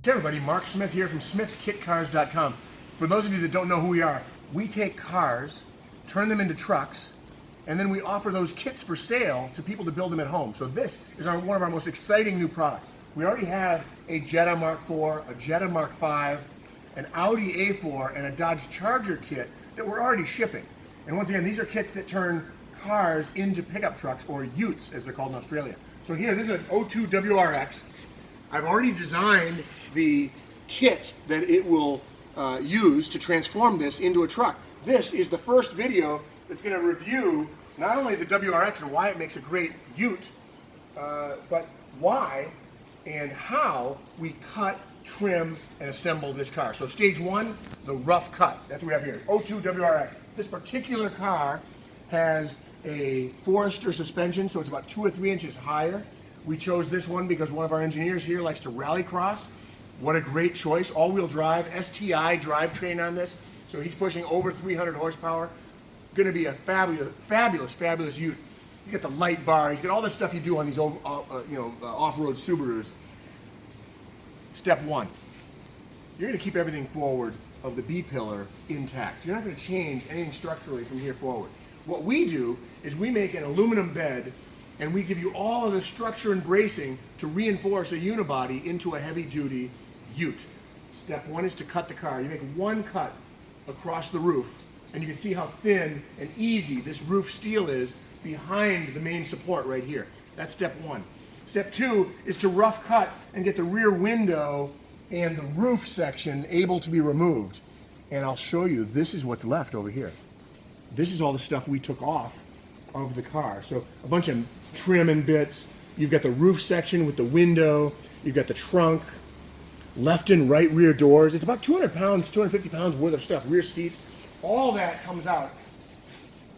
Hey everybody, Mark Smith here from SmythKitCars.com. For those of you that don't know who we are, we take cars, turn them into trucks, and then we offer those kits for sale to people to build them at home. So this is one of our most exciting new products. We already have a Jetta Mark IV, a Jetta Mark V, an Audi A4, and a Dodge Charger kit that we're already shipping. And once again, these are kits that turn cars into pickup trucks, or utes as they're called in Australia. So here, this is an 02 WRX. I've already designed the kit that it will use to transform this into a truck. This is the first video that's going to review not only the WRX and why it makes a great ute, but why and how we cut, trim, and assemble this car. So stage one, the rough cut. That's what we have here, 02 WRX. This particular car has a Forester suspension, so it's about 2 or 3 inches higher. We chose this one because one of our engineers here likes to rallycross. What a great choice. All-wheel drive, STI drivetrain on this. So he's pushing over 300 horsepower. Going to be a fabulous ute. He's got the light bar. He's got all the stuff you do on these off-road Subarus. Step one, you're going to keep everything forward of the B-pillar intact. You're not going to change anything structurally from here forward. What we do is we make an aluminum bed and we give you all of the structure and bracing to reinforce a unibody into a heavy-duty ute. Step one is to cut the car. You make one cut across the roof, and you can see how thin and easy this roof steel is behind the main support right here. That's step one. Step two is to rough cut and get the rear window and the roof section able to be removed. And I'll show you, this is what's left over here. This is all the stuff we took off of the car. So a bunch of trim and bits. You've got the roof section with the window. You've got the trunk, left and right rear doors. It's about 200 pounds, 250 pounds worth of stuff. Rear seats, all that comes out.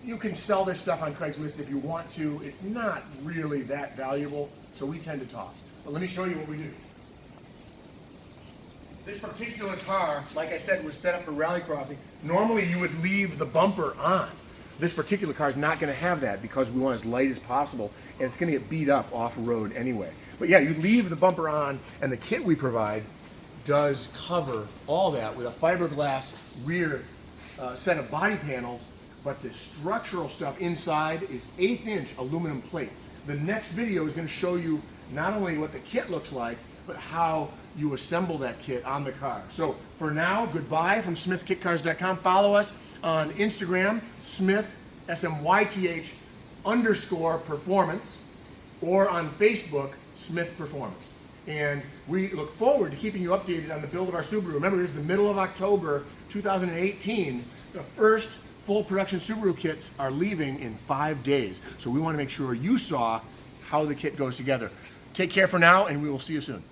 You can sell this stuff on Craigslist if you want to. It's not really that valuable, so we tend to toss. But let me show you what we do. This particular car, like I said, was set up for rallycrossing. Normally you would leave the bumper on. This particular car is not going to have that because we want as light as possible, and it's going to get beat up off-road anyway. But yeah, you leave the bumper on, and the kit we provide does cover all that with a fiberglass rear set of body panels, but the structural stuff inside is 1/8 inch aluminum plate. The next video is going to show you not only what the kit looks like, but how you assemble that kit on the car. So for now, goodbye from SmythKitCars.com. Follow us on Instagram, Smyth, SMYTH _performance, or on Facebook, Smyth Performance. And we look forward to keeping you updated on the build of our Subaru. Remember, it's the middle of October 2018. The first full production Subaru kits are leaving in 5 days. So we want to make sure you saw how the kit goes together. Take care for now, and we will see you soon.